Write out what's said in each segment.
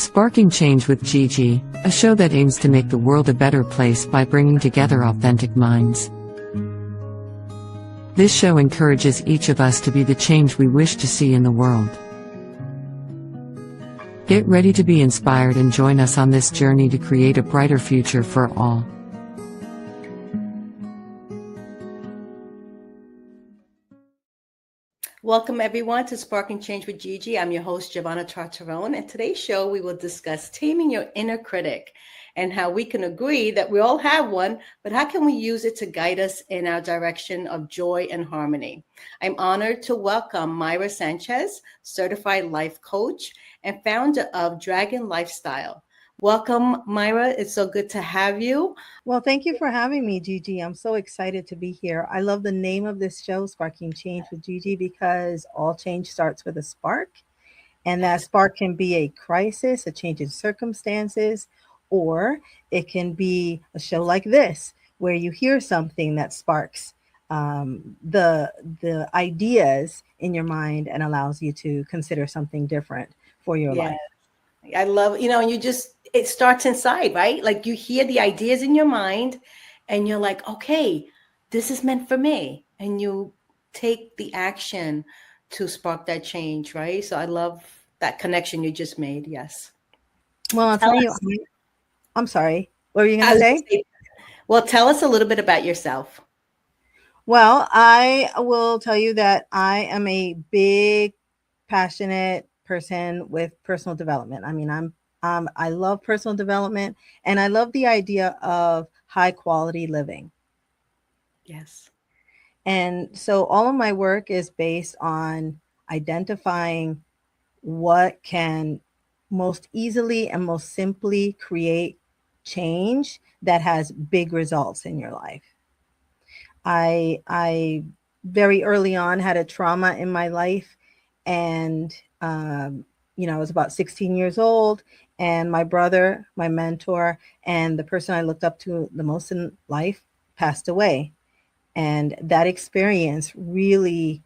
Sparking Change with Gigi, a show that aims to make the world a better place by bringing together authentic minds. This show encourages each of us to be the change we wish to see in the world. Get ready to be inspired and join us on this journey to create a brighter future for all. Welcome everyone to Sparking Change with Gigi. I'm your host, Giovanna Tartarone, and today's show we will discuss taming your inner critic and how we can agree that we all have one, but how can we use it to guide us in our direction of joy and harmony? I'm honored to welcome Mayra Sanchez, certified life coach and founder of Dragon Lifestyle. Welcome, Mayra. It's so good to have you. Well, thank you for having me, Gigi. I'm so excited to be here. I love the name of this show, Sparking Change with Gigi, because all change starts with a spark. And that spark can be a crisis, a change in circumstances, or it can be a show like this, where you hear something that sparks the ideas in your mind and allows you to consider something different for your life. I love, and it starts inside, right? Like you hear the ideas in your mind and you're like, okay, this is meant for me. And you take the action to spark that change, right? So I love that connection you just made. Yes. Well, I'll tell you, I'm sorry. What were you going to say? Well, tell us a little bit about yourself. Well, I will tell you that I am a big, passionate person with personal development. I mean, I love personal development, and I love the idea of high quality living. Yes. And so all of my work is based on identifying what can most easily and most simply create change that has big results in your life. I very early on had a trauma in my life, and I was about 16 years old, and my brother, my mentor, and the person I looked up to the most in life passed away. And that experience really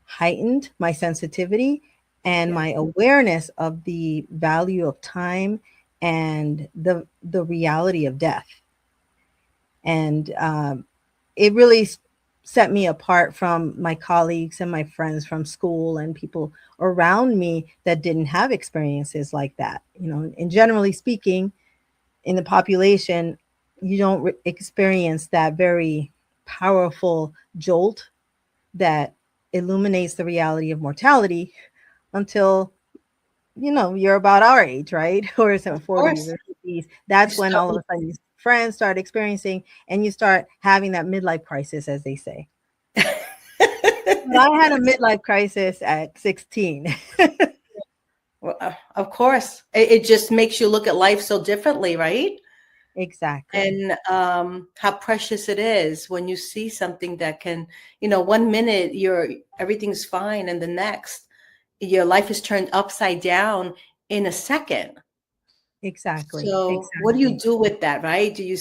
heightened my sensitivity and my awareness of the value of time and the reality of death. And it really set me apart from my colleagues and my friends from school and people around me that didn't have experiences like that. And generally speaking, in the population, you don't experience that very powerful jolt that illuminates the reality of mortality until, you're about our age, right? Or some 40s or 50s. That's when all of a sudden friends start experiencing and you start having that midlife crisis, as they say. But I had a midlife crisis at 16. Well, of course, it just makes you look at life so differently, right? Exactly. And how precious it is when you see something that can, 1 minute everything's fine, and the next your life is turned upside down in a second. Exactly. So what do you do with that, right? Do you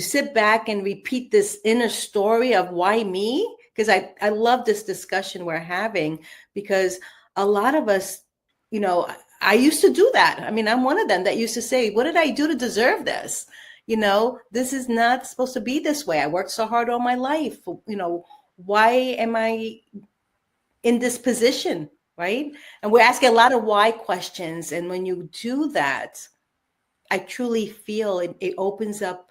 sit back and repeat this inner story of why me? Because I love this discussion we're having, because a lot of us, I used to do that. I mean, I'm one of them that used to say, what did I do to deserve this? This is not supposed to be this way. I worked so hard all my life. Why am I in this position, right? And we're asking a lot of why questions. And when you do that, I truly feel it opens up,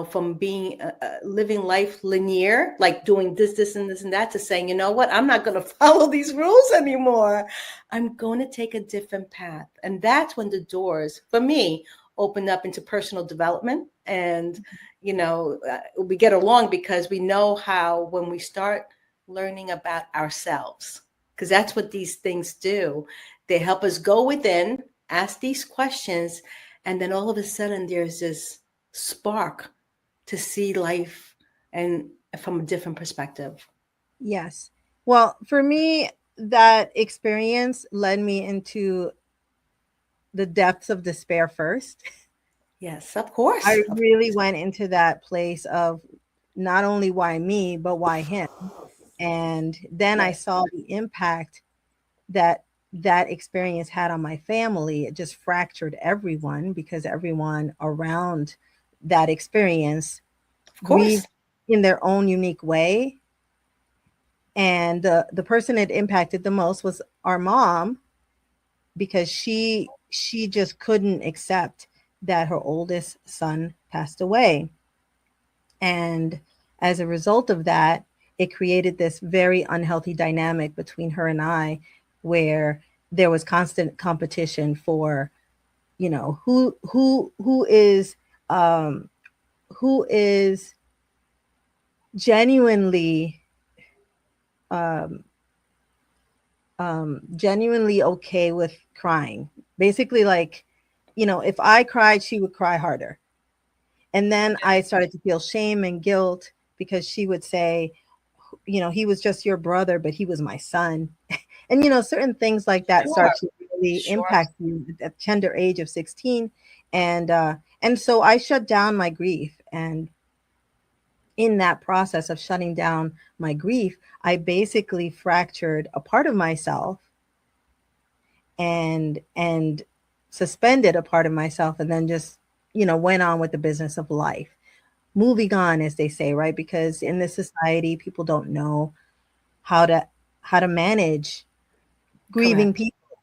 from being living life linear, like doing this, and this, and that, to saying, you know what, I'm not going to follow these rules anymore. I'm going to take a different path. And that's when the doors, for me, open up into personal development. And, we get along because we know how, when we start learning about ourselves, because that's what these things do. They help us go within, ask these questions, and then all of a sudden there's this spark to see life and from a different perspective. Yes. Well, for me, that experience led me into the depths of despair first. Yes, of course. I really went into that place of not only why me, but why him. And then I saw the impact that that experience had on my family, it just fractured everyone, because everyone around that experience Of grieved course. in their own unique way. And the person it impacted the most was our mom, because she just couldn't accept that her oldest son passed away. And as a result of that, it created this very unhealthy dynamic between her and I, where there was constant competition for, you know, um, who is genuinely um, genuinely okay with crying. Basically, like, you know, if I cried, she would cry harder. And then I started to feel shame and guilt, because she would say, you know, he was just your brother, but he was my son. And, you know, certain things like that Sure. start to really Sure. impact you at the tender age of 16. And so I shut down my grief. And in that process of shutting down my grief, I basically fractured a part of myself, and suspended a part of myself, and then just, you know, went on with the business of life, moving on, as they say, right? Because in this society, people don't know how to manage grieving Correct. people,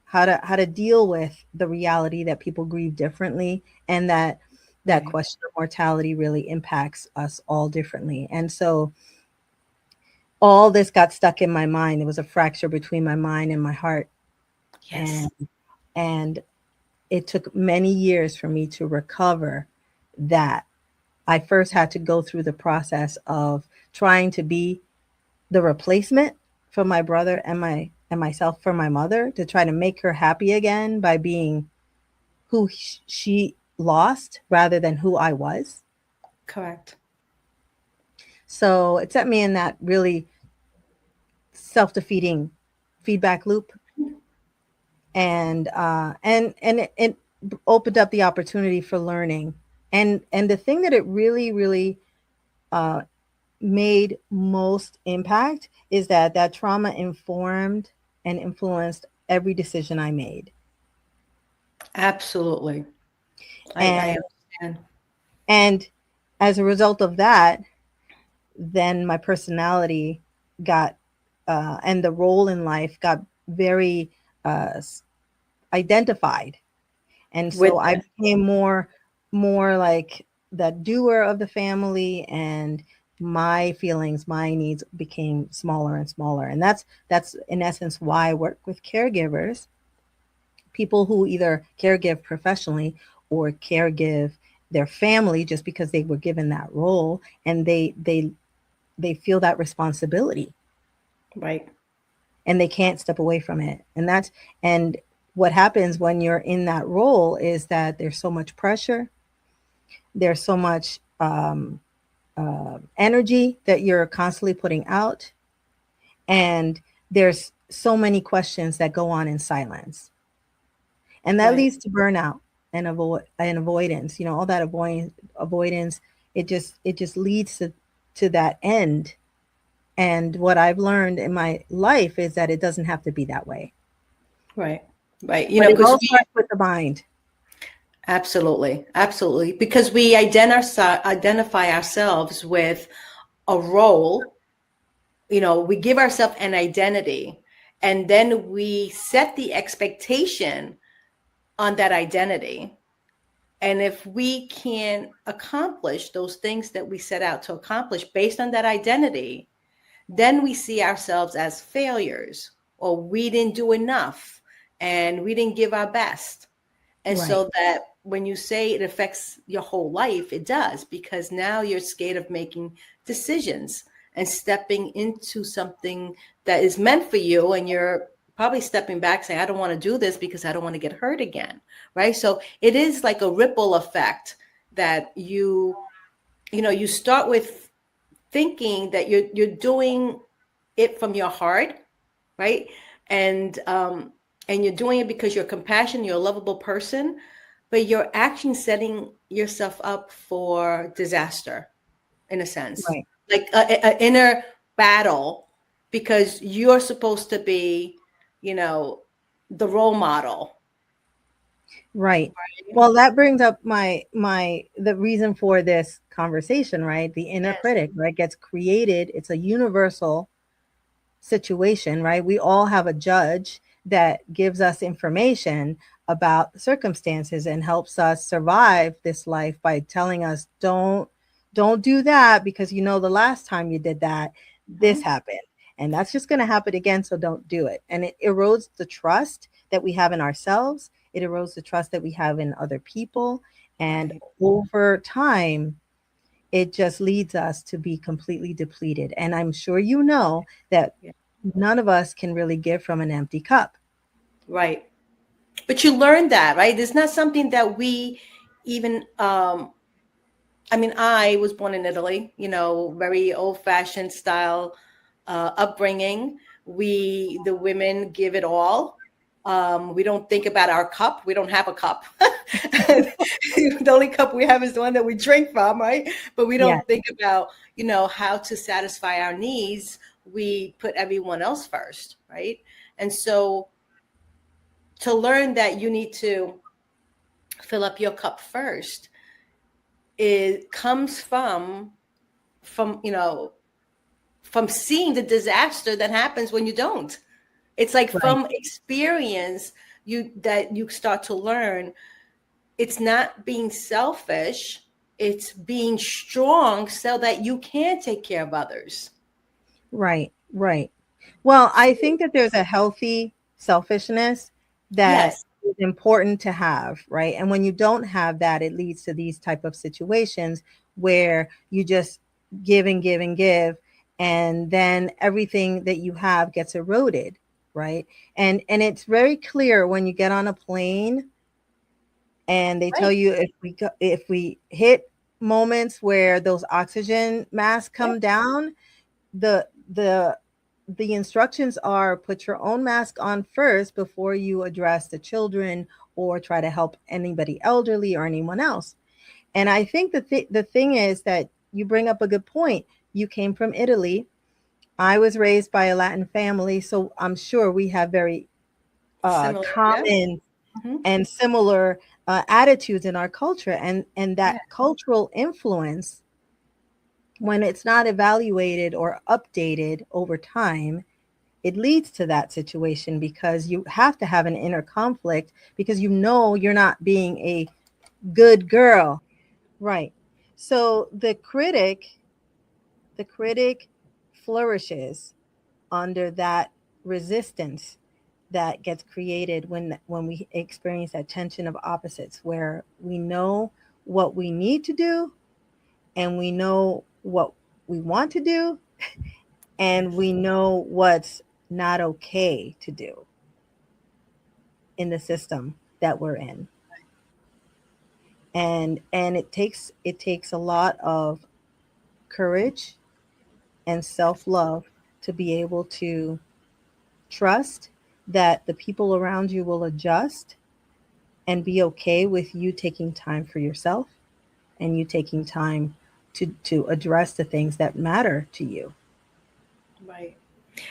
how to deal with the reality that people grieve differently, and that Right. question of mortality really impacts us all differently. And so all this got stuck in my mind. There was a fracture between my mind and my heart. Yes. And and it took many years for me to recover that. I first had to go through the process of trying to be the replacement for my brother and myself for my mother, to try to make her happy again by being who she lost rather than who I was. Correct. So it set me in that really self-defeating feedback loop. And it opened up the opportunity for learning. And the thing that it really uh, made most impact is that trauma informed and influenced every decision I made. Absolutely. I And understand. and as a result of that, then my personality got and the role in life got very uh, identified. And With so I that. became more like the doer of the family, and my feelings, my needs became smaller and smaller. And that's in essence why I work with caregivers, people who either caregive professionally or caregive their family just because they were given that role, and they feel that responsibility, Right. and they can't step away from it. And what happens when you're in that role is that there's so much pressure, there's so much energy that you're constantly putting out, and there's so many questions that go on in silence, and that Right. leads to burnout and avoidance. You know, all that avoidance, it just leads to that end. And what I've learned in my life is that it doesn't have to be that way. Right. Right. But it Because all starts with the mind. absolutely, absolutely, because we identify ourselves with a role. We give ourselves an identity, and then we set the expectation on that identity. And if we can accomplish those things that we set out to accomplish based on that identity, then we see ourselves as failures, or we didn't do enough and we didn't give our best. And Right. so that when you say it affects your whole life, it does, because now you're scared of making decisions and stepping into something that is meant for you. And you're probably stepping back saying, I don't want to do this because I don't want to get hurt again. Right. So it is like a ripple effect that you start with thinking that you're doing it from your heart, right? And you're doing it because you're compassionate, you're a lovable person, but you're actually setting yourself up for disaster, in a sense, Right. like a inner battle, because you're supposed to be the role model. Right. Well, that brings up the reason for this conversation, right? The inner Yes. critic, right, gets created. It's a universal situation, right? We all have a judge that gives us information about the circumstances and helps us survive this life by telling us, don't do that, because the last time you did that, this happened. And that's just going to happen again. So don't do it. And it erodes the trust that we have in ourselves. It erodes the trust that we have in other people. And Right. over time, it just leads us to be completely depleted. And I'm sure that Yeah. none of us can really give from an empty cup. Right. But you learn that, right? It's not something that we even, I was born in Italy, very old fashioned style upbringing. The women give it all. We don't think about our cup. We don't have a cup. The only cup we have is the one that we drink from, right? But we don't think about, how to satisfy our needs. We put everyone else first, right? And so to learn that you need to fill up your cup first, it comes from seeing the disaster that happens when you don't. It's like from experience that you start to learn it's not being selfish, it's being strong so that you can take care of others. Right. Well, I think that there's a healthy selfishness that Yes. is important to have, right? And when you don't have that, it leads to these type of situations where you just give and give and give, and then everything that you have gets eroded, right? And it's very clear when you get on a plane and they tell you if we hit moments where those oxygen masks come down, the instructions are put your own mask on first before you address the children or try to help anybody elderly or anyone else. And I think the thing is that you bring up a good point. You came from Italy. I was raised by a Latin family, so I'm sure we have very Similar, common and similar attitudes in our culture, and that cultural influence, when it's not evaluated or updated over time, it leads to that situation, because you have to have an inner conflict because you're not being a good girl. Right. So the critic flourishes under that resistance that gets created when we experience that tension of opposites, where we know what we need to do and we know what we want to do and we know what's not okay to do in the system that we're in. And it takes a lot of courage and self-love to be able to trust that the people around you will adjust and be okay with you taking time for yourself and you taking time to address the things that matter to you. Right.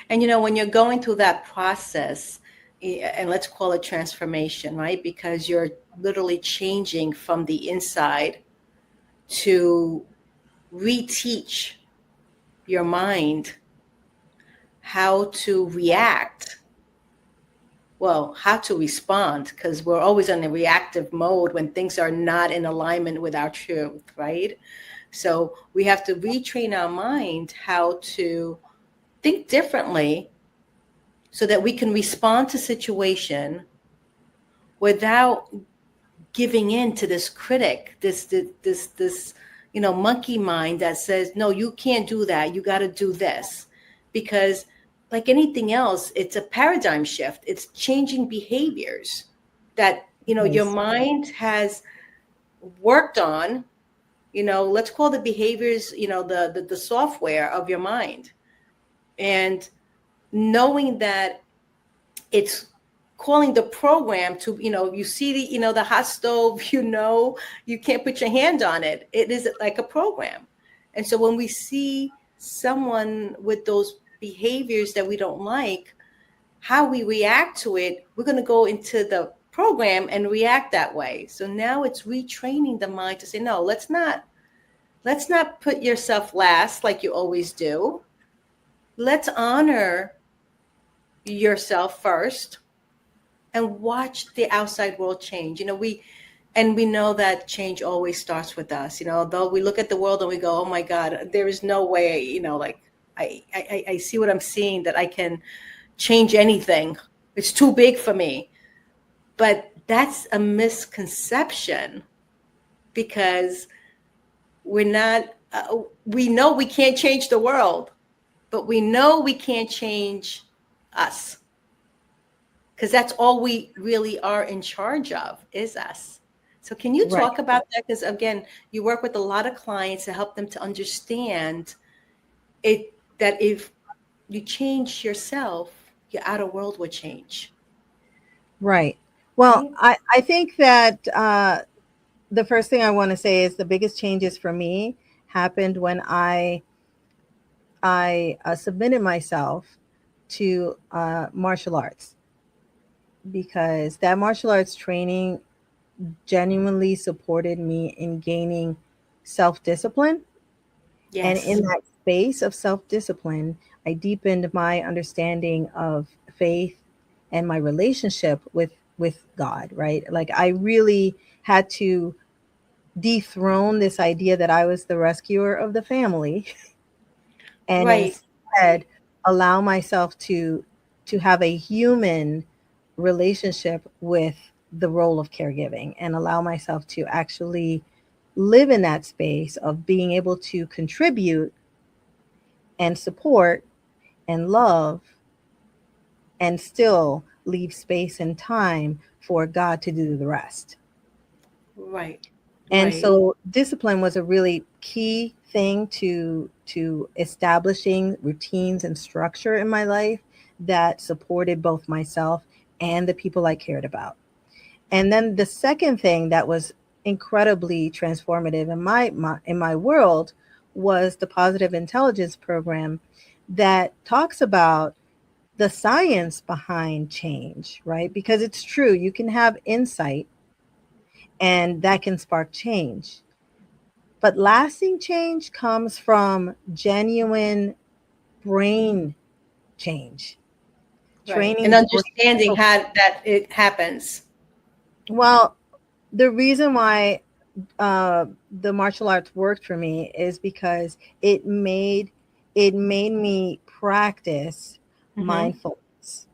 And when you're going through that process, and let's call it transformation, right? Because you're literally changing from the inside to reteach your mind how to react. Well, how to respond, because we're always in a reactive mode when things are not in alignment with our truth, right? So we have to retrain our mind how to think differently so that we can respond to situation without giving in to this critic, this monkey mind that says, no, you can't do that. You got to do this. Because like anything else, it's a paradigm shift. It's changing behaviors that, your mind has worked on, let's call the behaviors, the software of your mind. And knowing that it's calling the program to, you see the hot stove, you can't put your hand on it. It is like a program. And so when we see someone with those behaviors that we don't like, how we react to it, we're going to go into the program and react that way. So now it's retraining the mind to say, no, let's not put yourself last like you always do. Let's honor yourself first and watch the outside world change. We know that change always starts with us. Though we look at the world and we go, oh my God, there is no way, like I see what I'm seeing that I can change anything. It's too big for me. But that's a misconception, because we're not, we know we can't change the world, but we know we can't change us, because that's all we really are in charge of, is us. So can you talk about that? Because again, you work with a lot of clients to help them to understand it, that if you change yourself, your outer world will change. Right. Well, I think that the first thing I want to say is the biggest changes for me happened when I submitted myself to martial arts, because that martial arts training genuinely supported me in gaining self-discipline. Yes. And in that space of self-discipline, I deepened my understanding of faith and my relationship with God, right? Like I really had to dethrone this idea that I was the rescuer of the family and instead allow myself to have a human relationship with the role of caregiving, and allow myself to actually live in that space of being able to contribute and support and love, and still leave space and time for God to do the rest. Right. And so discipline was a really key thing to establishing routines and structure in my life that supported both myself and the people I cared about. And then the second thing that was incredibly transformative in my world was the Positive Intelligence program, that talks about the science behind change, right? Because it's true, you can have insight and that can spark change. But lasting change comes from genuine brain change. Training and understanding how that it happens. Well, the reason why the martial arts worked for me is because it made me practice mindfulness.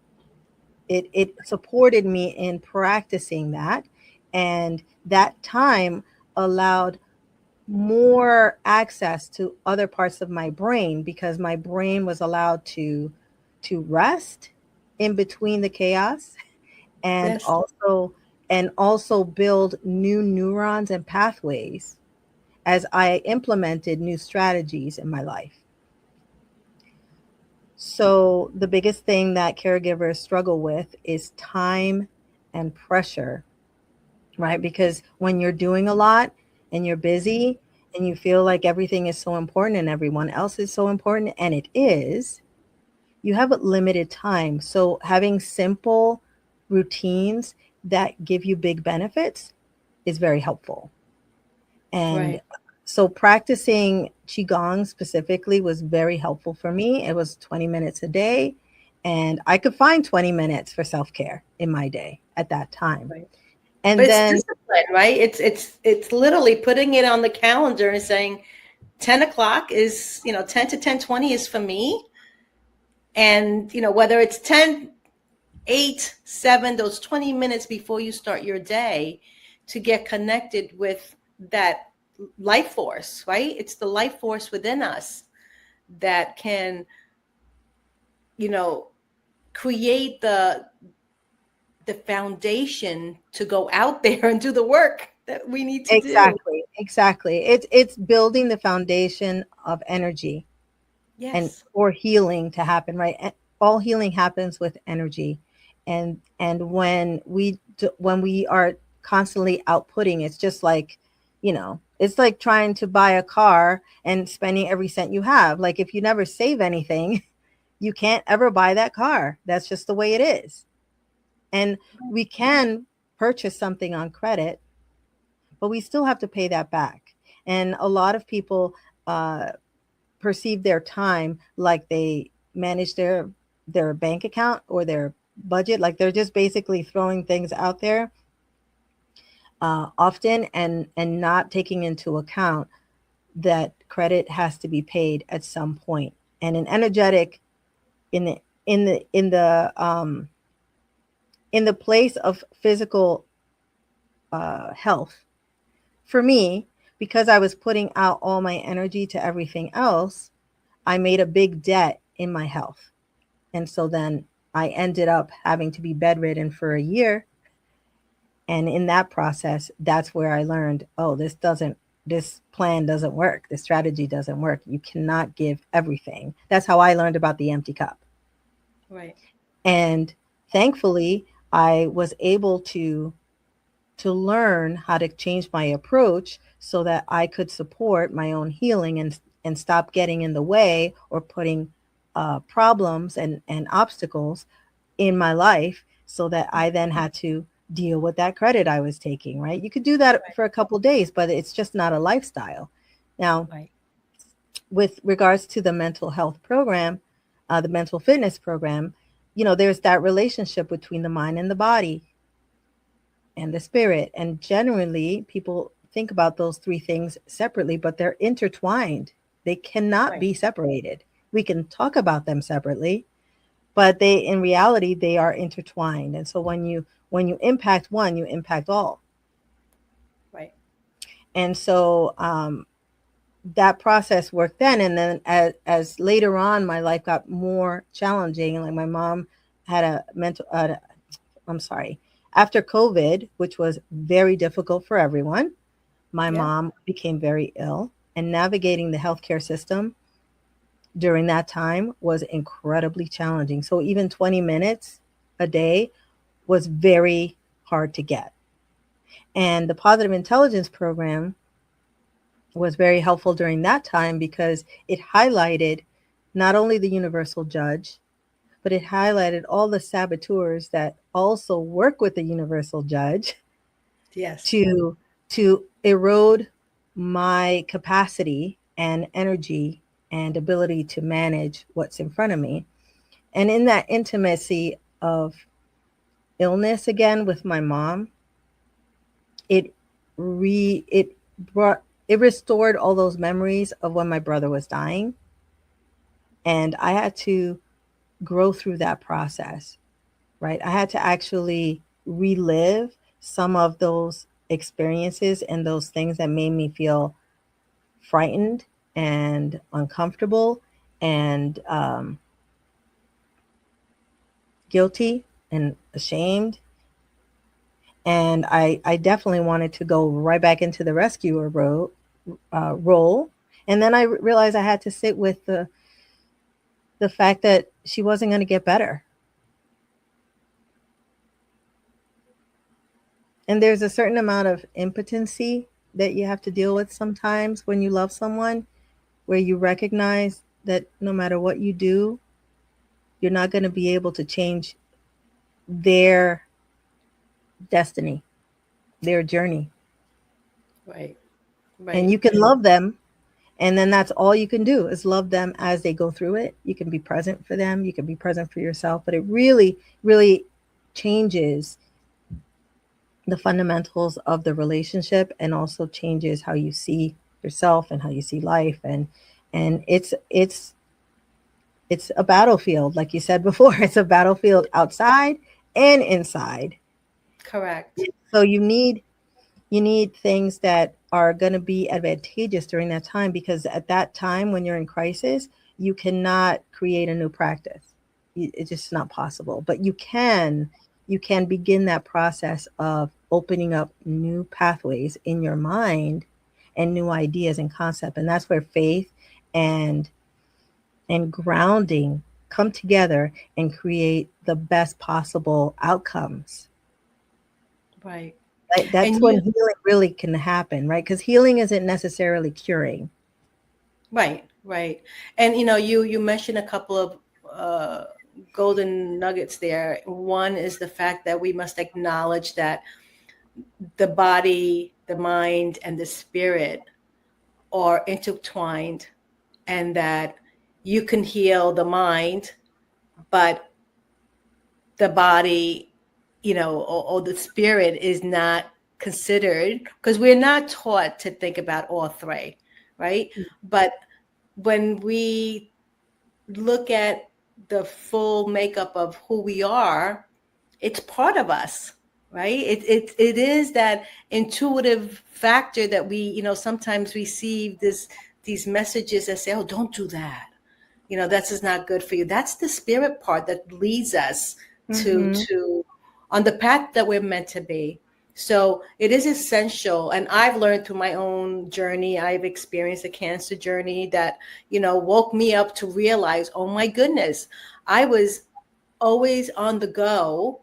It supported me in practicing that, and that time allowed more access to other parts of my brain, because my brain was allowed to rest in between the chaos, and also build new neurons and pathways as I implemented new strategies in my life. So the biggest thing that caregivers struggle with is time and pressure, right? Because when you're doing a lot and you're busy and you feel like everything is so important and everyone else is so important, and it is, you have limited time. So having simple routines that give you big benefits is very helpful. And so practicing Qigong specifically was very helpful for me. It was 20 minutes a day, and I could find 20 minutes for self-care in my day at that time. And but then it's discipline, right? It's literally putting it on the calendar and saying 10 o'clock is, 10 to 10:20 is for me. And, whether it's 10, 8, 7, those 20 minutes before you start your day, to get connected with that life force, right? It's the life force within us that can, create the foundation to go out there and do the work that we need to do. Exactly. It's building the foundation of energy. Yes. And for healing to happen, right? All healing happens with energy. And when we are constantly outputting, it's just like, it's like trying to buy a car and spending every cent you have. Like if you never save anything, you can't ever buy that car. That's just the way it is. And we can purchase something on credit, but we still have to pay that back. And a lot of people perceive their time like they manage their bank account or their budget, like they're just basically throwing things out there often and not taking into account that credit has to be paid at some point. And an energetic in the place of physical health, for me, because I was putting out all my energy to everything else, I made a big debt in my health. And so then I ended up having to be bedridden for a year. And in that process, that's where I learned, oh, this plan doesn't work. This strategy doesn't work. You cannot give everything. That's how I learned about the empty cup. Right. And thankfully, I was able to learn how to change my approach so that I could support my own healing and stop getting in the way or putting problems and obstacles in my life, so that I then had to deal with that credit I was taking, right? You could do that for a couple of days, but it's just not a lifestyle. Now, with regards to the mental health program, the mental fitness program, there's that relationship between the mind and the body and the spirit. And generally, people think about those three things separately, but they're intertwined. They cannot be separated. We can talk about them separately, but in reality, they are intertwined. And so when you impact one, you impact all. Right. And so that process worked then. And then as later on, my life got more challenging. Like my mom had a mental, after COVID, which was very difficult for everyone, my mom became very ill, and navigating the healthcare system during that time was incredibly challenging. So even 20 minutes a day was very hard to get. And the positive intelligence program was very helpful during that time because it highlighted not only the universal judge, but it highlighted all the saboteurs that also work with the universal judge to erode my capacity and energy and ability to manage what's in front of me. And in that intimacy of illness again with my mom, it restored all those memories of when my brother was dying. And I had to grow through that process, right? I had to actually relive some of those experiences and those things that made me feel frightened and uncomfortable and guilty and ashamed. And I definitely wanted to go right back into the rescuer role. And then I realized I had to sit with the fact that she wasn't going to get better. And there's a certain amount of impotency that you have to deal with sometimes when you love someone, where you recognize that no matter what you do, you're not going to be able to change their destiny, their journey. Right. And you can love them, and then that's all you can do is love them as they go through it. You can be present for them. You can be present for yourself. But it really, really changes the fundamentals of the relationship, and also changes how you see yourself and how you see life. And it's a battlefield, like you said before. It's a battlefield outside and inside. Correct. So you need things that are going to be advantageous during that time, because at that time when you're in crisis, you cannot create a new practice. It's just not possible. But you can begin that process of opening up new pathways in your mind and new ideas and concepts. And that's where faith and grounding come together and create the best possible outcomes. Right. That's when healing really can happen, right? Because healing isn't necessarily curing. Right. And you mentioned a couple of golden nuggets there. One is the fact that we must acknowledge that the body, the mind, and the spirit are intertwined, and that you can heal the mind, but the body, or the spirit is not considered, because we're not taught to think about all three, right? But when we look at the full makeup of who we are, it's part of us, right? It is that intuitive factor that we, sometimes receive these messages that say, oh, don't do that. That's just not good for you. That's the spirit part that leads us to on the path that we're meant to be. So it is essential. And I've learned through my own journey, I've experienced a cancer journey that, woke me up to realize, oh my goodness, I was always on the go,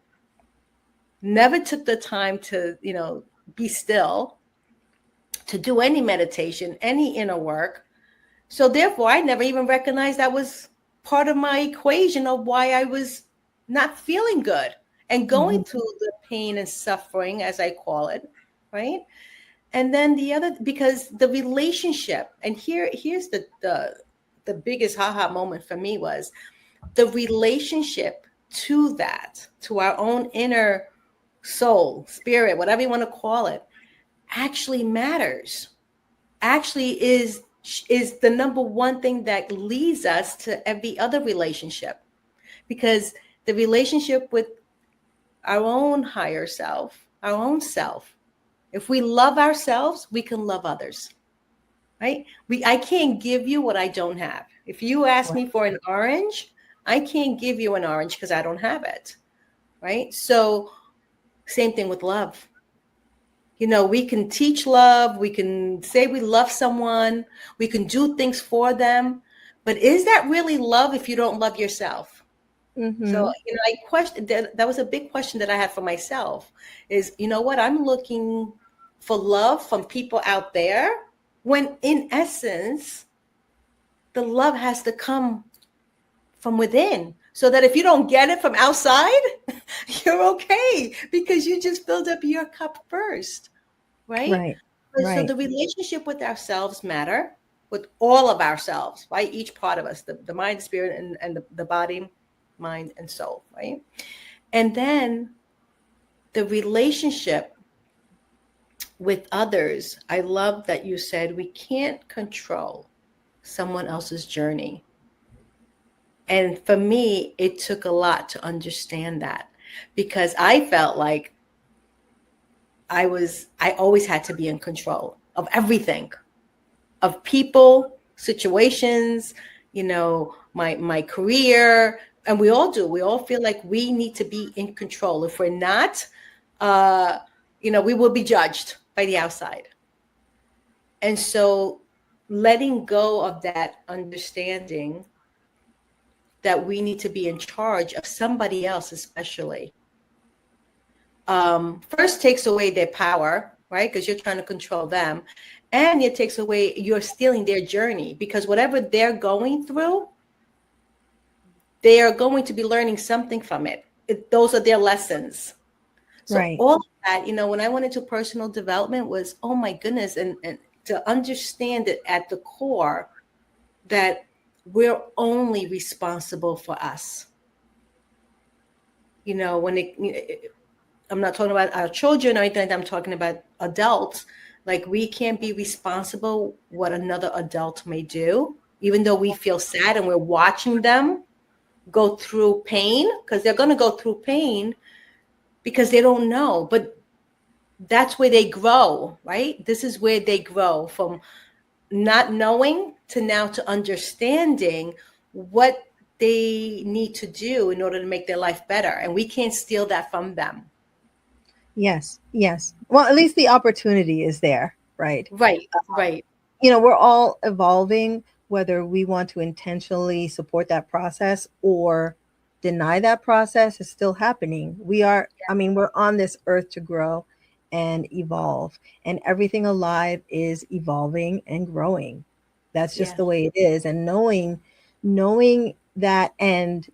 never took the time to, be still, to do any meditation, any inner work. So therefore, I never even recognized that was part of my equation of why I was not feeling good and going through the pain and suffering, as I call it, right? And then the other, because the relationship, and here's the biggest haha moment for me was the relationship to that, to our own inner soul, spirit, whatever you want to call it, actually matters, actually is the number one thing that leads us to every other relationship. Because the relationship with our own higher self, our own self, if we love ourselves, we can love others, right? I can't give you what I don't have. If you ask me for an orange, I can't give you an orange because I don't have it, right? So same thing with love. We can teach love. We can say we love someone. We can do things for them. But is that really love if you don't love yourself? So, I questioned that was a big question that I had for myself is, what, I'm looking for love from people out there when in essence, the love has to come from within, so that if you don't get it from outside, you're okay because you just filled up your cup first, right? So the relationship with ourselves matter, with all of ourselves, right? Each part of us, the mind, spirit, and the body, mind, and soul, right? And then the relationship with others. I love that you said we can't control someone else's journey. And for me, it took a lot to understand that, because I felt like I always had to be in control of everything, of people, situations, my career. And we all do. We all feel like we need to be in control. If we're not, we will be judged by the outside. And so letting go of that understanding that we need to be in charge of somebody else, especially, first takes away their power, right? Because you're trying to control them. And it takes away, you're stealing their journey, because whatever they're going through, they are going to be learning something from it. Those are their lessons. So all of that, when I went into personal development was, oh my goodness, and to understand it at the core that we're only responsible for us. I'm not talking about our children or anything. I'm talking about adults. Like, we can't be responsible what another adult may do, even though we feel sad and we're watching them go through pain, because they're going to go through pain because they don't know. But that's where they grow, right? This is where they grow from not knowing to now to understanding what they need to do in order to make their life better. And we can't steal that from them. Yes. Well, at least the opportunity is there, right? Right. We're all evolving, whether we want to intentionally support that process or deny that process is still happening. We're on this earth to grow and evolve, and everything alive is evolving and growing. That's just the way it is. And knowing that and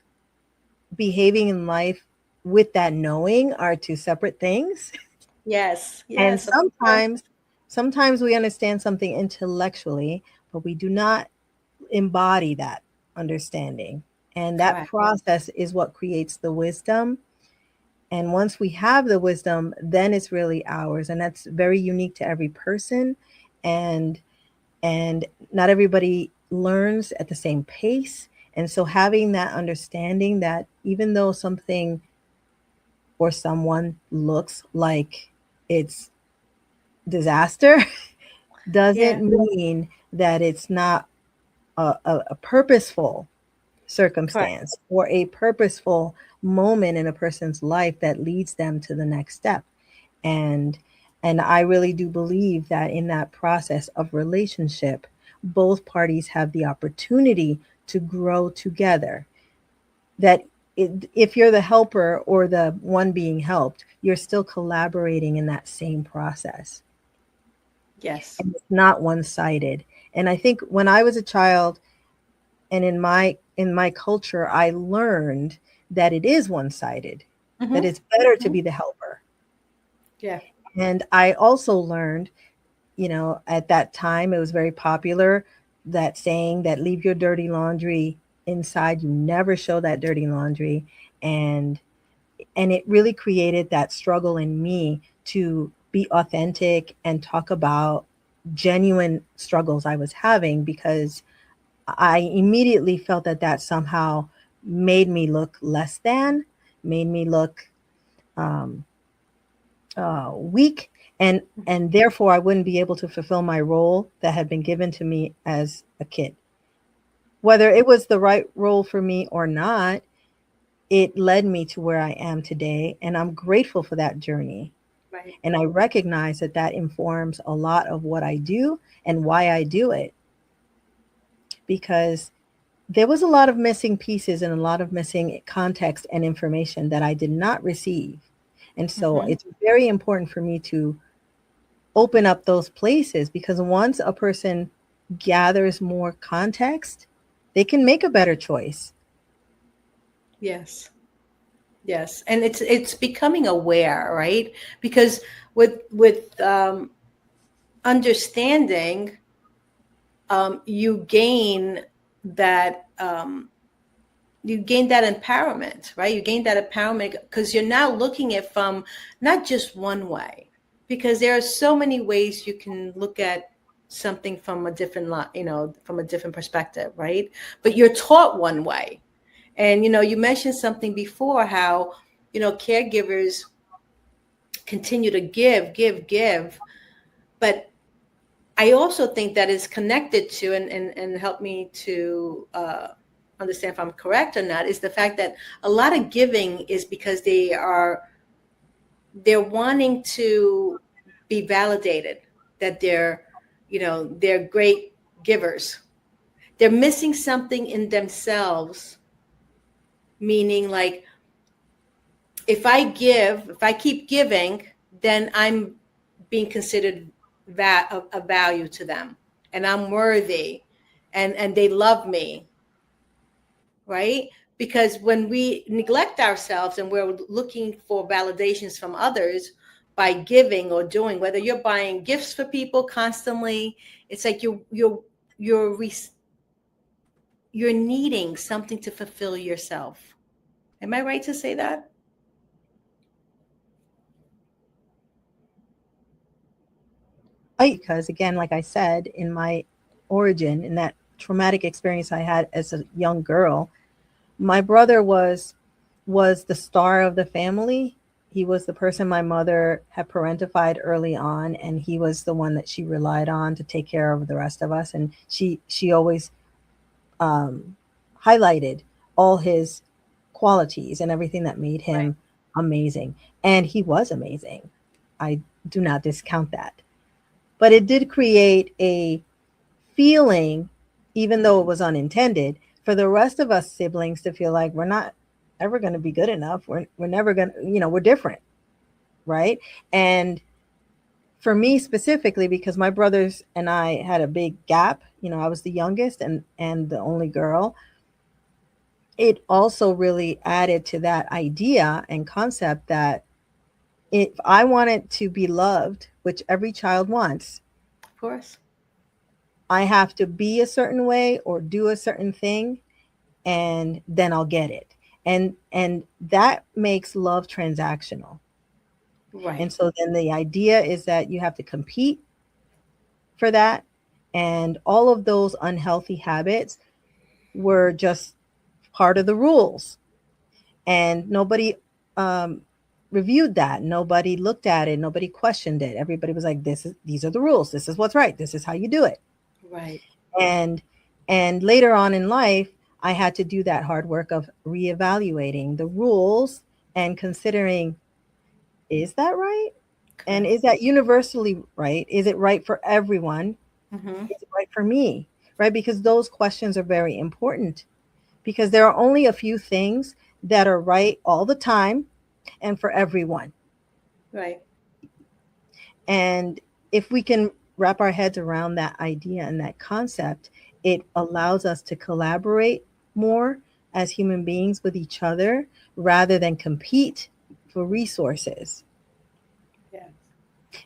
behaving in life with that knowing are two separate things. Yes. And Yes. Of course. sometimes we understand something intellectually, but we do not embody that understanding. And that Correct. process is what creates the wisdom. And once we have the wisdom, then it's really ours. And that's very unique to every person. And not everybody learns at the same pace. And so having that understanding that even though something or someone looks like it's disaster Yeah. doesn't mean that it's not a purposeful Correct. circumstance or a purposeful moment in a person's life that leads them to the next step. And I really do believe that in that process of relationship, both parties have the opportunity to grow together. That if you're the helper or the one being helped, you're still collaborating in that same process. Yes. And it's not one-sided. And I think when I was a child and in my culture, I learned that it is one-sided, that Mm-hmm. it's better to Hmm. be the helper. Yeah. And I also learned, at that time it was very popular, that saying that leave your dirty laundry inside, you never show that dirty laundry. And it really created that struggle in me to be authentic and talk about genuine struggles I was having, because I immediately felt that that somehow made me look less than, made me look um, weak, and therefore I wouldn't be able to fulfill my role that had been given to me as a kid. Whether it was the right role for me or not, it led me to where I am today, and I'm grateful for that journey. Right. And I recognize that that informs a lot of what I do and why I do it, because there was a lot of missing pieces and a lot of missing context and information that I did not receive. And so Mm-hmm. it's very important for me to open up those places, because once a person gathers more context, they can make a better choice. Yes. Yes. And it's becoming aware, right? Because with understanding, you gain that you gain that empowerment, right? You gain that empowerment because you're now looking at from not just one way, because there are so many ways you can look at something from a different from a different perspective, right? But you're taught one way. And you mentioned something before, how caregivers continue to give, but I also think that is connected to, and help me to understand if I'm correct or not, is the fact that a lot of giving is because they're wanting to be validated that they're great givers. They're missing something in themselves, meaning like, if I keep giving, then I'm being considered a value to them, and I'm worthy, and they love me, right? Because when we neglect ourselves and we're looking for validations from others by giving or doing, whether you're buying gifts for people constantly, it's like you're you're needing something to fulfill yourself. Am I right to say that? Because again, like I said, in my origin, in that traumatic experience I had as a young girl, my brother was the star of the family. He was the person my mother had parentified early on, and he was the one that she relied on to take care of the rest of us. And she always um, highlighted all his qualities and everything that made Right. him amazing. And he was amazing. I do not discount that. But it did create a feeling, even though it was unintended, for the rest of us siblings to feel like we're not ever going to be good enough. We're never going to, we're different. Right. And for me specifically, because my brothers and I had a big gap, I was the youngest and the only girl. it also really added to that idea and concept that if I wanted to be loved, which every child wants, Of course. I have to be a certain way or do a certain thing, and then I'll get it. And that makes love transactional. And Right. so then the idea is that you have to compete for that. And all of those unhealthy habits were just part of the rules. And nobody um, reviewed that. Nobody looked at it. Nobody questioned it. Everybody was like, these are the rules. This is what's right. This is how you do it. Right. And later on in life, I had to do that hard work of reevaluating the rules and considering, is that right? And Correct. is that universally right? Is it right for everyone? Mm-hmm. Is it right for me? Right? Because those questions are very important, because there are only a few things that are right all the time and for everyone. Right. And if we can wrap our heads around that idea and that concept, it allows us to collaborate more as human beings with each other rather than compete for resources Yes.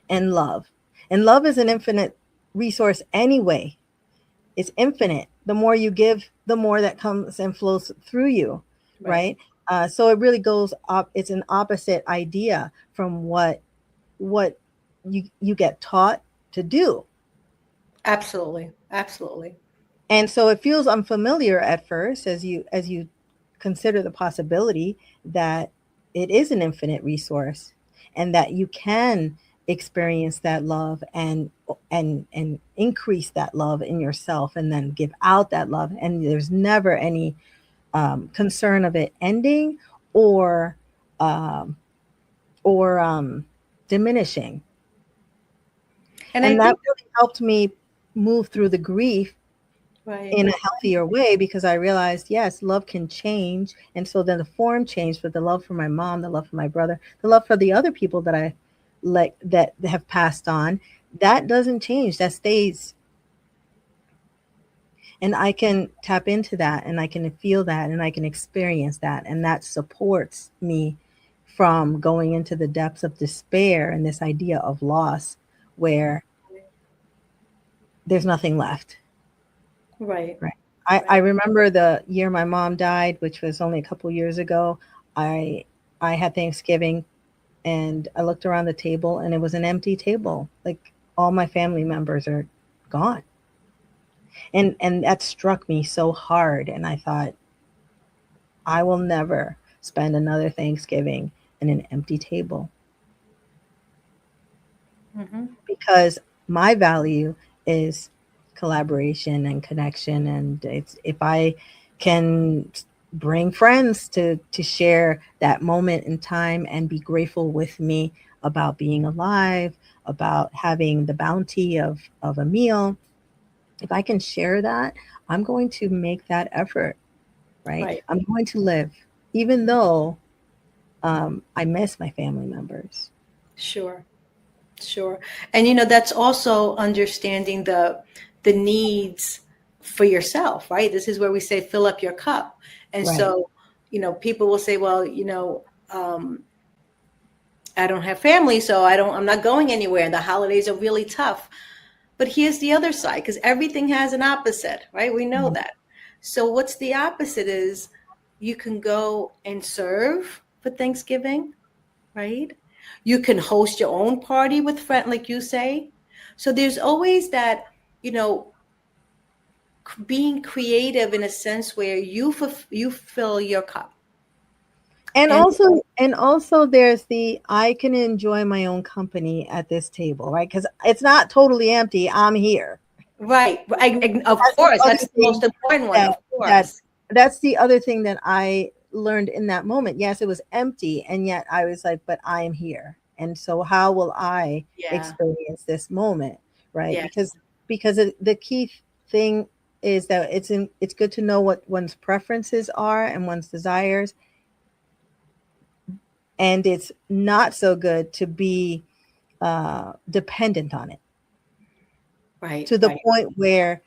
and love. And love is an infinite resource anyway. It's infinite. The more you give, the more that comes and flows through you, Right. right? So it really goes up. It's an opposite idea from what you get taught to do. Absolutely. Absolutely. And so it feels unfamiliar at first as you consider the possibility that it is an infinite resource and that you can experience that love and increase that love in yourself and then give out that love, and there's never any concern of it ending or um, or diminishing. And I And that think, really helped me move through the grief right. in a healthier way, because I realized, yes, love can change. And so then the form changed, with the love for my mom, the love for my brother, the love for the other people that I like that have passed on. That doesn't change. That stays. And I can tap into that and I can feel that and I can experience that. And that supports me from going into the depths of despair and this idea of loss where there's nothing left. Right. Right. I Right. remember the year my mom died, which was only a couple years ago. I I had Thanksgiving and I looked around the table and it was an empty table. Like all my family members are gone. And that struck me so hard. And I thought, I will never spend another Thanksgiving in an empty table, Mm-hmm. because my value is collaboration and connection. And it's, if I can bring friends to share that moment in time and be grateful with me about being alive, about having the bounty of a meal, if I can share that, I'm going to make that effort, right? Right. I'm going to live even though I miss my family members. Sure. Sure. And that's also understanding the needs for yourself, right? This is where we say fill up your cup. And Right. so, people will say, well, I don't have family, so I'm not going anywhere. The holidays are really tough. But here's the other side, because everything has an opposite, right? We know Mhm. that. So what's the opposite is you can go and serve for Thanksgiving, right? You can host your own party with friends, like you say. So there's always that, you know, being creative in a sense where you fill your cup. And And also there's the, I can enjoy my own company at this table, right? Because it's not totally empty. I'm here. right, of That's the course, other that's the thing most important one, that of that course. that's the other thing that I learned in that moment. Yes, it was empty, and yet I was like, but I am here. And so how will I Yeah. experience this moment, right? Yes. The key thing is that it's good to know what one's preferences are and one's desires, and it's not so good to be dependent on it Right. to the Right. point where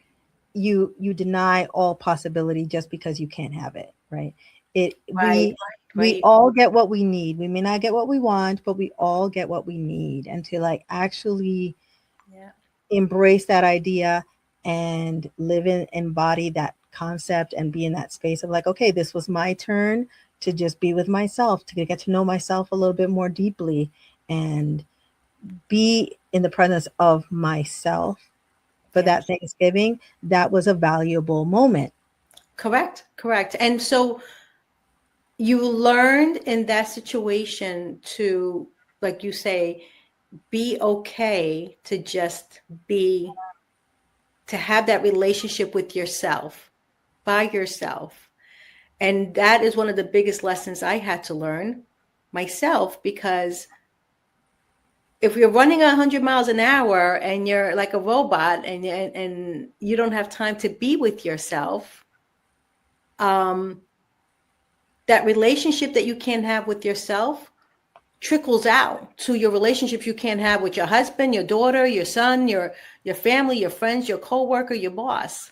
you deny all possibility just because you can't have it, right? It Right, we right. all get what we need. We may not get what we want, but we all get what we need. And to like actually Yeah. embrace that idea and live in, embody that concept and be in that space of like, okay, this was my turn to just be with myself, to get to know myself a little bit more deeply and be in the presence of myself for Yeah. that Thanksgiving. That was a valuable moment. Correct. Correct. And so you learned in that situation to, like you say, be okay to just be, to have that relationship with yourself, by yourself. And that is one of the biggest lessons I had to learn myself, because if you're running 100 miles an hour and you're like a robot and you don't have time to be with yourself, that relationship that you can't have with yourself trickles out to your relationships you can't have with your husband, your daughter, your son, your family, your friends, your coworker, your boss,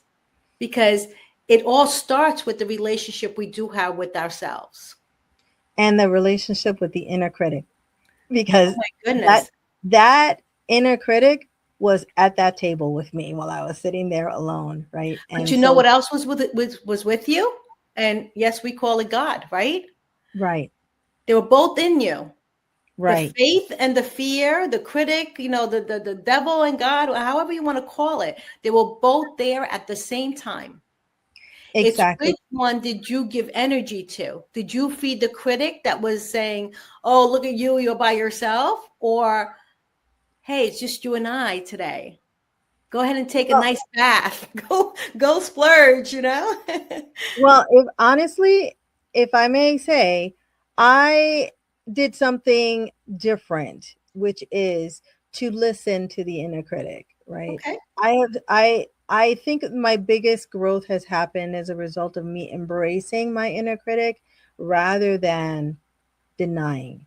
because it all starts with the relationship we do have with ourselves. And the relationship with the inner critic, Oh because my that goodness. that inner critic was at that table with me while I was sitting there alone, right? But And you know so, what else was with it, was with you? And yes, we call it God, right? right, They were both in you. The right, faith and the fear, the critic, the devil and God, however you want to call it, they were both there at the same time. It's exactly. which one did you give energy to? Did you feed the critic that was saying, oh, look at you, you're by yourself? Or, hey, it's just you and I today. Go ahead and take a Well, nice bath. Go splurge, well, if honestly, if I may say, I did something different, which is to listen to the inner critic, right? Okay. I think my biggest growth has happened as a result of me embracing my inner critic rather than denying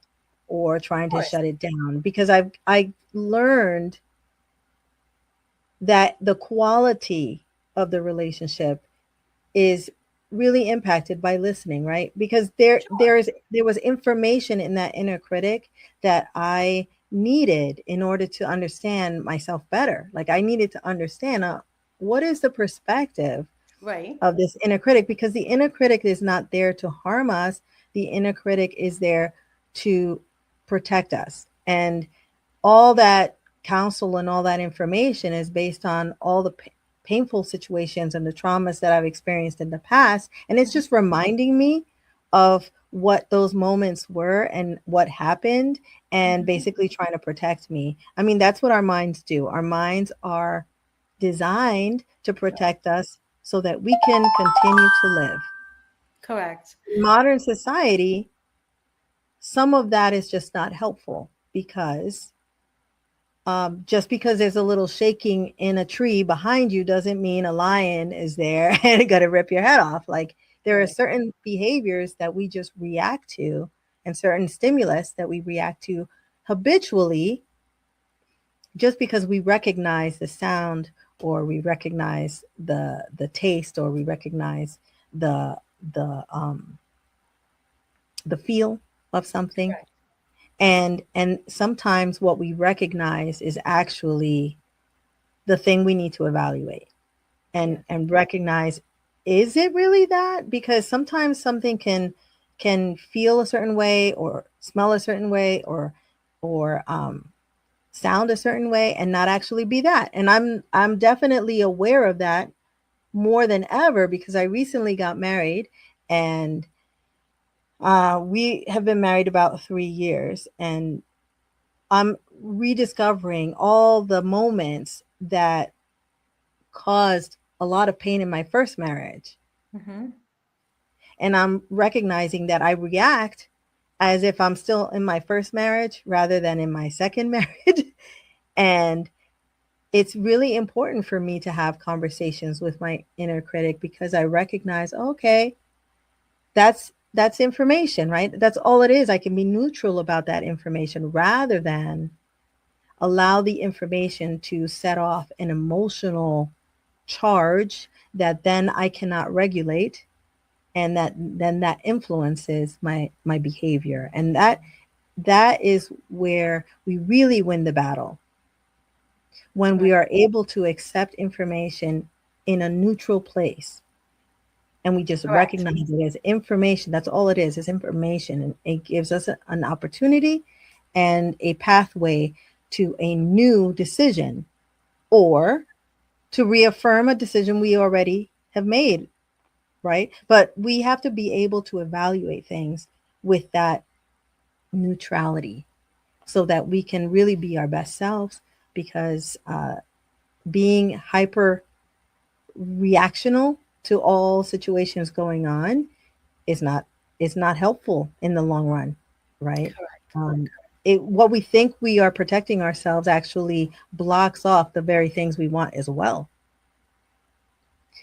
or trying Of to course. shut it down, because I learned that the quality of the relationship is really impacted by listening, right? Because Sure. there was information in that inner critic that I needed in order to understand myself better. Like I needed to understand what is the perspective Right. of this inner critic, because the inner critic is not there to harm us. The inner critic is there to protect us. And all that counsel and all that information is based on all the painful situations and the traumas that I've experienced in the past. And it's just reminding me of what those moments were and what happened, and Mhm. basically trying to protect me. I mean, that's what our minds do. Our minds are designed to protect us so that we can continue to live. Correct. In modern society, some of that is just not helpful, because just because there's a little shaking in a tree behind you doesn't mean a lion is there and going to rip your head off. Like there are Right. certain behaviors that we just react to, and certain stimulus that we react to habitually, just because we recognize the sound, or we recognize the taste, or we recognize the the um the feel of something. Right. And sometimes what we recognize is actually the thing we need to evaluate Yeah. and recognize, is it really that? Because sometimes something can feel a certain way, or smell a certain way, or sound a certain way, and not actually be that. And I'm definitely aware of that more than ever, because I recently got married, and we have been married about 3 years, and I'm rediscovering all the moments that caused a lot of pain in my first marriage. Mm-hmm. And I'm recognizing that I react as if I'm still in my first marriage rather than in my second marriage. And it's really important for me to have conversations with my inner critic, because I recognize, okay, that's information, right? That's all it is. I can be neutral about that information rather than allow the information to set off an emotional charge that then I cannot regulate, and that influences my behavior. And that is where we really win the battle, when we are able to accept information in a neutral place, and we just recognize it as information. That's all it is information. And it gives us an opportunity and a pathway to a new decision, or to reaffirm a decision we already have made, right? But we have to be able to evaluate things with that neutrality so that we can really be our best selves, because being hyper reactional to all situations going on is not helpful in the long run, right? What we think we are protecting ourselves actually blocks off the very things we want as well.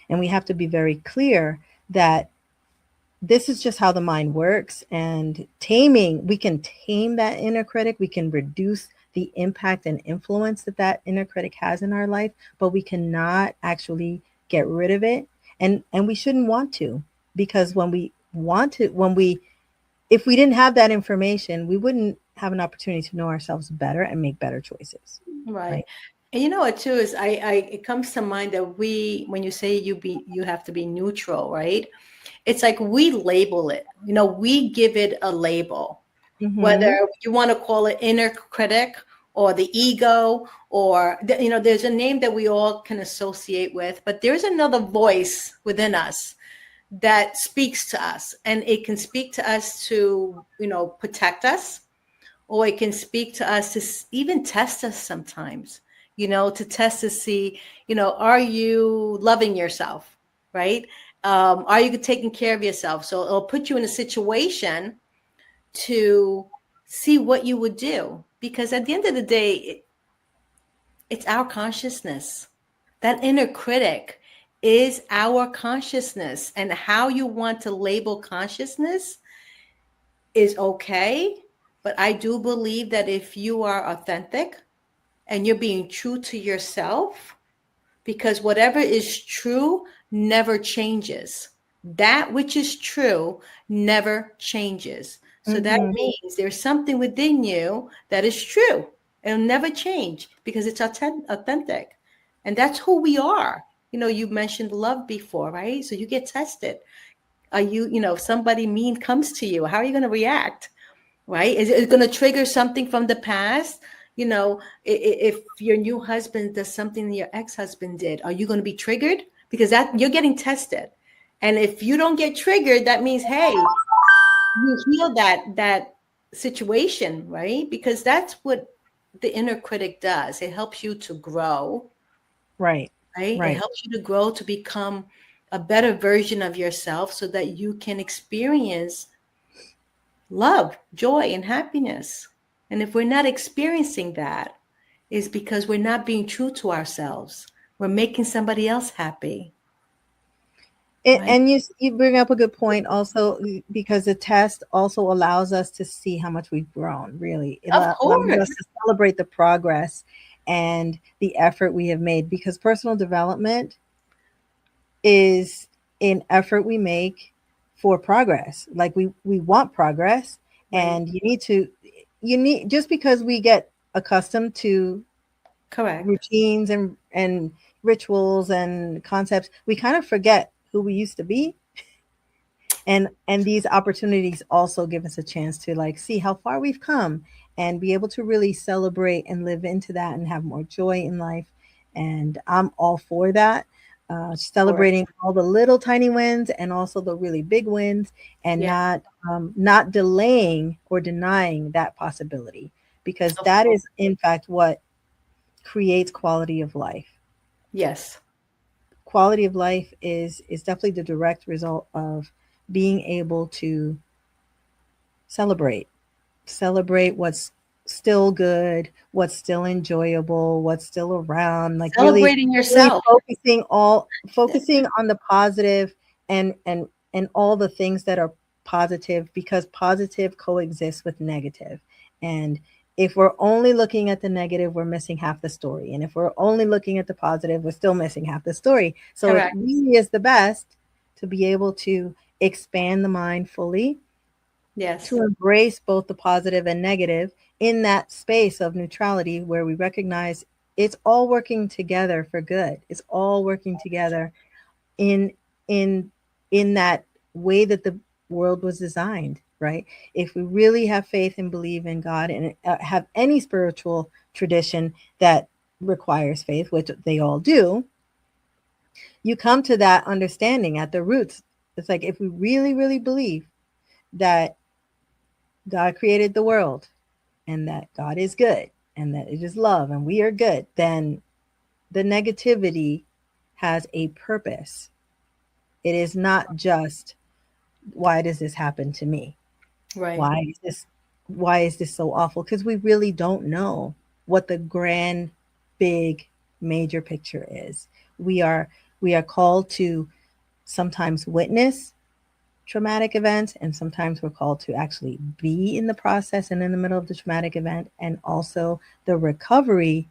And we have to be very clear that this is just how the mind works. And we can tame that inner critic. We can reduce the impact and influence that inner critic has in our life, but we cannot actually get rid of it. And we shouldn't want to, because if we didn't have that information, we wouldn't have an opportunity to know ourselves better and make better choices. Right. And you know what too is it comes to mind that when you say you have to be neutral, right? It's like we label it, we give it a label, whether you want to call it inner critic or the ego, or there's a name that we all can associate with, but there's another voice within us that speaks to us, and it can speak to us to, protect us, or it can speak to us to even test us sometimes, to test to see, are you loving yourself, right? Are you taking care of yourself? So it'll put you in a situation to see what you would do, because at the end of the day, it's our consciousness. That inner critic is our consciousness, and how you want to label consciousness is okay. But I do believe that if you are authentic and you're being true to yourself, because whatever is true never changes. That which is true never changes. So that means there's something within you that is true. It'll never change because it's authentic. And that's who we are. You mentioned love before, right? So you get tested. Are you, if somebody mean comes to you, how are you going to react? Right? Is it going to trigger something from the past? If your new husband does something your ex-husband did, are you going to be triggered? Because that you're getting tested. And if you don't get triggered, that means, hey, you heal that situation, right? Because that's what the inner critic does. It helps you to grow. Right. It helps you to grow, to become a better version of yourself, so that you can experience love, joy, and happiness. And if we're not experiencing that, it's because we're not being true to ourselves. We're making somebody else happy. And you bring up a good point also, because the test also allows us to see how much we've grown, really. It allows us to celebrate the progress and the effort we have made, because personal development is an effort we make for progress. Like we want progress, and you need, just because we get accustomed to routines and rituals and concepts, we kind of forget who we used to be. And these opportunities also give us a chance to see how far we've come, and be able to really celebrate and live into that and have more joy in life. And I'm all for that. Celebrating all the little tiny wins and also the really big wins, and not delaying or denying that possibility, because that is in fact what creates quality of life. Yes. Quality of life is definitely the direct result of being able to celebrate what's still good, what's still enjoyable, what's still around, celebrating really, yourself, really focusing on the positive and all the things that are positive, because positive coexists with negative. And If we're only looking at the negative, we're missing half the story. And if we're only looking at the positive, we're still missing half the story. So Correct. it really is the best to be able to expand the mind fully, Yes. to embrace both the positive and negative in that space of neutrality where we recognize it's all working together for good. It's all working together in in in that way that the world was designed, right? If we really have faith and believe in God and have any spiritual tradition that requires faith, which they all do, you come to that understanding at the roots. It's like if we really, really believe that God created the world and that God is good and that it is love and we are good, then the negativity has a purpose. It is not just, why does this happen to me? Right. Why is this so awful? Because we really don't know what the grand, big, major picture is. We are called to sometimes witness traumatic events, and sometimes we're called to actually be in the process and in the middle of the traumatic event. And also the recovery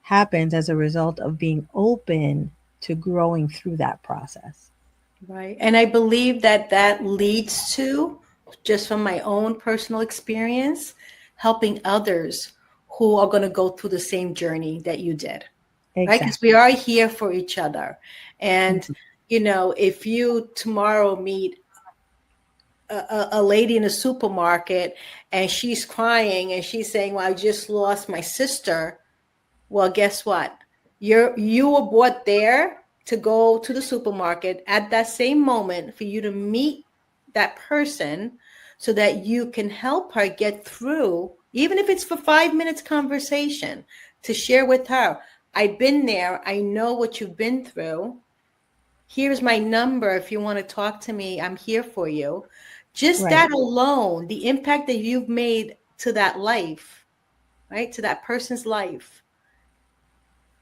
happens as a result of being open to growing through that process. Right. And I believe that that leads to, just from my own personal experience, helping others who are going to go through the same journey that you did. Right? Because Exactly. we are here for each other. And, Mhm. you know, if you tomorrow meet a lady in a supermarket and she's crying and she's saying, well, I just lost my sister. Well, guess what? You were brought there to go to the supermarket at that same moment for you to meet that person so that you can help her get through, even if it's for 5 minutes conversation, to share with her, I've been there. I know what you've been through. Here's my number. If you want to talk to me, I'm here for you. Just Right. that alone, the impact that you've made to that life, right? To that person's life,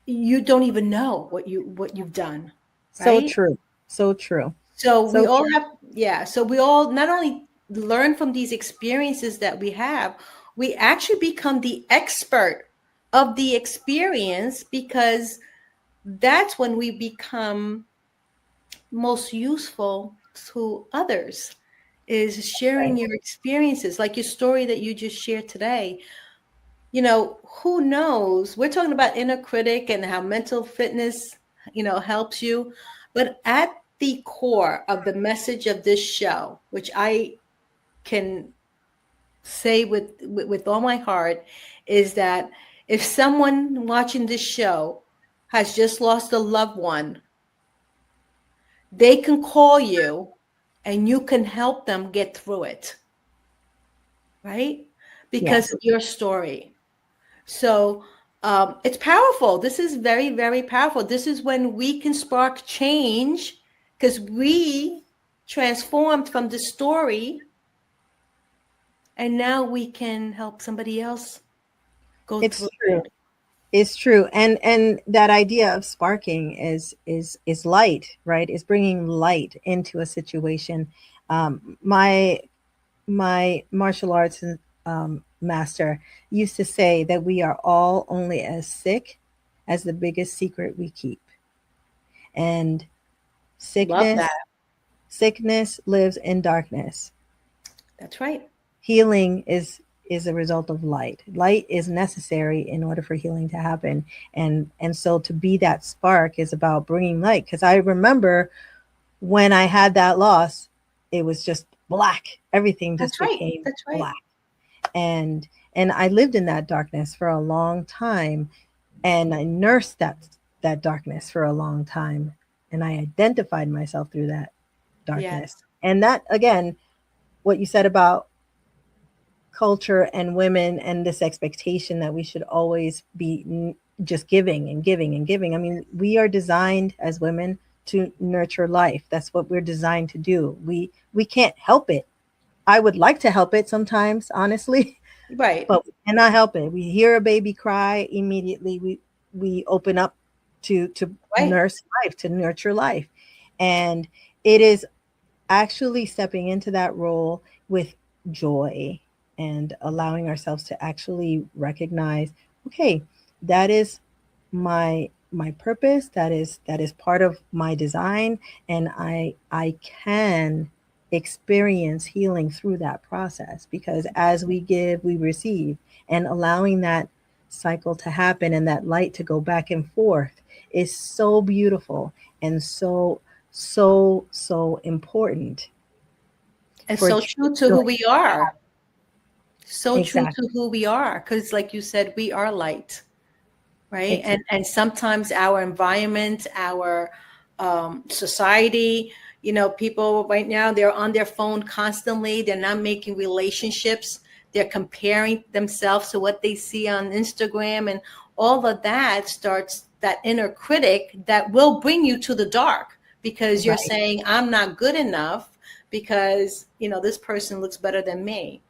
you don't even know what you've done, So right? true. So true. So we So all true. have, yeah, so we all not only learn from these experiences that we have, we actually become the expert of the experience, because that's when we become most useful to others, is sharing Right. your experiences, like your story that you just shared today. You know, who knows? We're talking about inner critic and how mental fitness, you know, helps you. But at the core of the message of this show, which I can say with all my heart, is that if someone watching this show has just lost a loved one, they can call you and you can help them get through it, right? Because Yes. of your story. So it's powerful. This is very, very powerful. This is when we can spark change, because we transformed from the story and now we can help somebody else go It's through true. it. It's true. And that idea of sparking is light, right? Is bringing light into a situation. My martial arts master used to say that we are all only as sick as the biggest secret we keep. And Love that. sickness lives in darkness. That's right. Healing is a result of light. Light is necessary in order for healing to happen. And so to be that spark is about bringing light. Because I remember when I had that loss, it was just black. Everything just That's right. became That's right. black. And I lived in that darkness for a long time, and I nursed that darkness for a long time, and I identified myself through that darkness. Yes. And that, again, what you said about culture and women and this expectation that we should always be just giving and giving and giving. I mean, we are designed as women to nurture life. That's what we're designed to do. We can't help it. I would like to help it sometimes, honestly, Right. but we cannot help it. We hear a baby cry, immediately we open up to Right. nurse life, to nurture life. And it is actually stepping into that role with joy and allowing ourselves to actually recognize, okay, that is my purpose, that is part of my design, and I can experience healing through that process, because as we give, we receive, and allowing that cycle to happen and that light to go back and forth is so beautiful and so important. And For so true to who we are. So true Exactly. to who we are. Because like you said, we are light, right? Exactly. And sometimes our environment, our society, people right now, they're on their phone constantly. They're not making relationships. They're comparing themselves to what they see on Instagram, and all of that starts that inner critic that will bring you to the dark, because you're Right. saying, I'm not good enough because, this person looks better than me.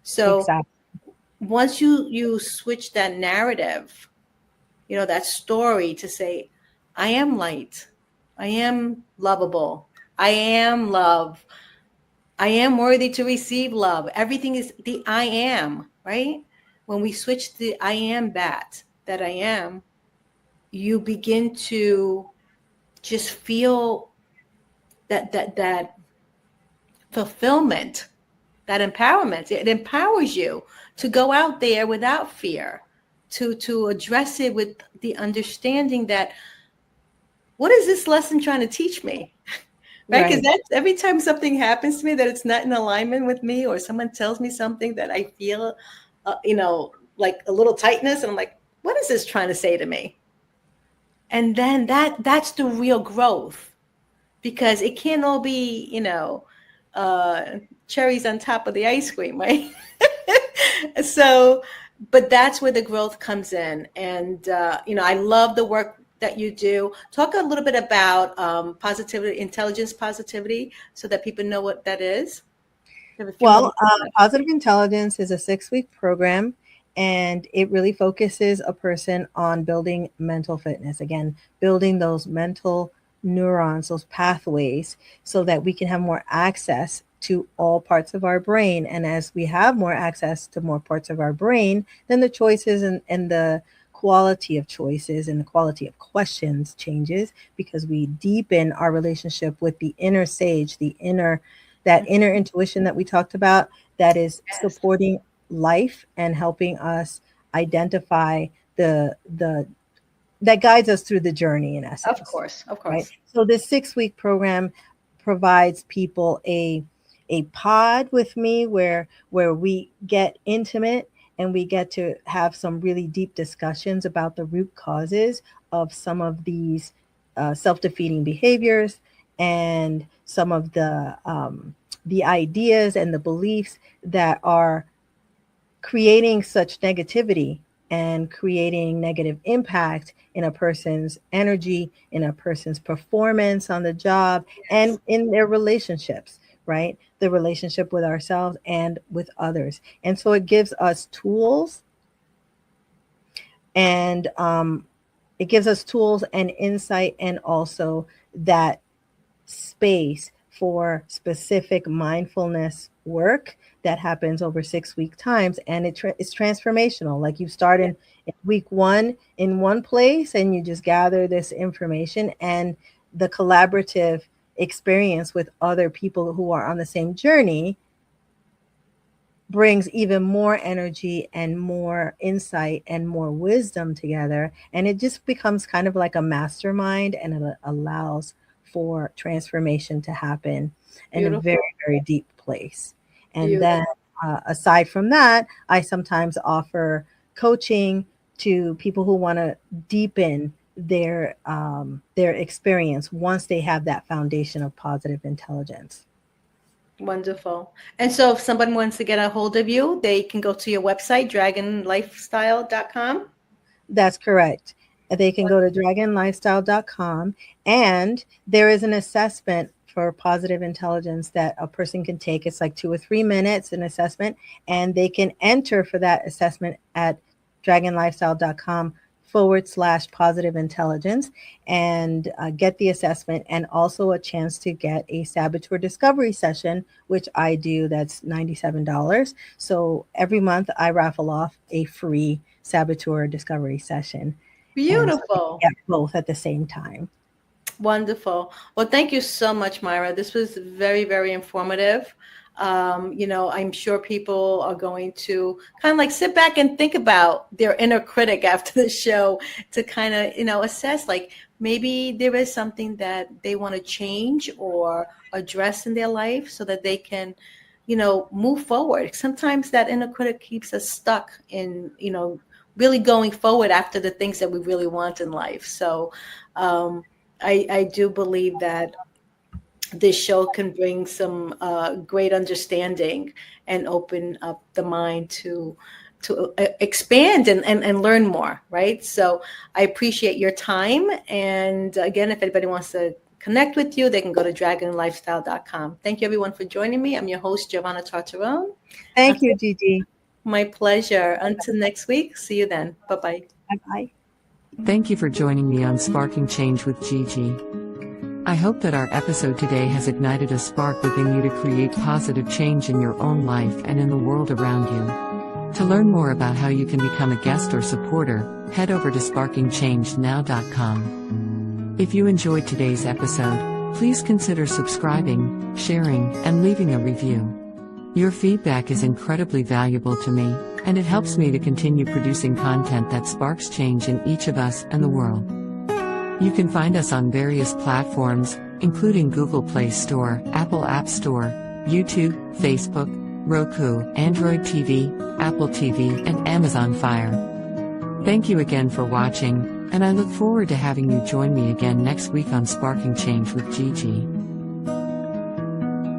So Exactly. once you switch that narrative, that story, to say, I am light, I am lovable, I am love, I am worthy to receive love. Everything is the I am, right? When we switch the I am, that I am, you begin to just feel that fulfillment, that empowerment. It empowers you to go out there without fear, to address it with the understanding that, what is this lesson trying to teach me? Right? Because Right. that's every time something happens to me that it's not in alignment with me, or someone tells me something that I feel, like a little tightness, and I'm like, what is this trying to say to me? And then that's the real growth, because it can't all be, cherries on top of the ice cream, right? So, but that's where the growth comes in. And, I love the work that you do. Talk a little bit about positivity, intelligence positivity, so that people know what that is. We have a few Well, moments left. Positive Intelligence is a 6-week program, and it really focuses a person on building mental fitness. Again, building those mental neurons, those pathways, so that we can have more access to all parts of our brain. And as we have more access to more parts of our brain, then the choices and the quality of choices and the quality of questions changes, because we deepen our relationship with the inner sage, that inner intuition that we talked about, that is Yes, supporting life and helping us identify the that guides us through the journey, in of essence, course, of right? course. So this 6-week program provides people a pod with me where we get intimate and we get to have some really deep discussions about the root causes of some of these self-defeating behaviors, and some of the ideas and the beliefs that are creating such negativity and creating negative impact in a person's energy, in a person's performance on the job, Yes. and in their relationships, right? The relationship with ourselves and with others. And so it gives us tools, and it gives us tools and insight, and also that space for specific mindfulness work that happens over 6-week times. And it's transformational. Like, you start Yeah. in week 1 in one place, and you just gather this information, and the collaborative experience with other people who are on the same journey brings even more energy and more insight and more wisdom together. And it just becomes kind of like a mastermind, and it allows for transformation to happen in a very, Beautiful. very deep place. And then, Beautiful. aside from that, I sometimes offer coaching to people who want to deepen their experience once they have that foundation of positive intelligence. Wonderful. And so if someone wants to get a hold of you, they can go to your website, dragonlifestyle.com. That's correct. They can go to dragonlifestyle.com, and there is an assessment for positive intelligence that a person can take. It's like 2 or 3 minutes, an assessment, and they can enter for that assessment at dragonlifestyle.com /positive intelligence and get the assessment, and also a chance to get a saboteur discovery session, which I do. That's $97. So every month I raffle off a free saboteur discovery session. Beautiful. So get both at the same time. Wonderful. Well, thank you so much, Mayra. This was very, very informative. I'm sure people are going to kind of like sit back and think about their inner critic after the show to kind of, assess, like, maybe there is something that they want to change or address in their life so that they can, move forward. Sometimes that inner critic keeps us stuck in, really going forward after the things that we really want in life. So I do believe that this show can bring some great understanding and open up the mind to expand and learn more, right? So I appreciate your time. And again, if anybody wants to connect with you, they can go to dragonlifestyle.com. Thank you, everyone, for joining me. I'm your host, Giovanna Tartarone. Thank you, Gigi. My pleasure. Until next week, see you then. Bye-bye. Bye-bye. Thank you for joining me on Sparking Change with Gigi. I hope that our episode today has ignited a spark within you to create positive change in your own life and in the world around you. To learn more about how you can become a guest or supporter, head over to sparkingchange.now.com. If you enjoyed today's episode, please consider subscribing, sharing, and leaving a review. Your feedback is incredibly valuable to me, and it helps me to continue producing content that sparks change in each of us and the world. You can find us on various platforms, including Google Play Store, Apple App Store, YouTube, Facebook, Roku, Android TV, Apple TV, and Amazon Fire. Thank you again for watching, and I look forward to having you join me again next week on Sparking Change with Gigi.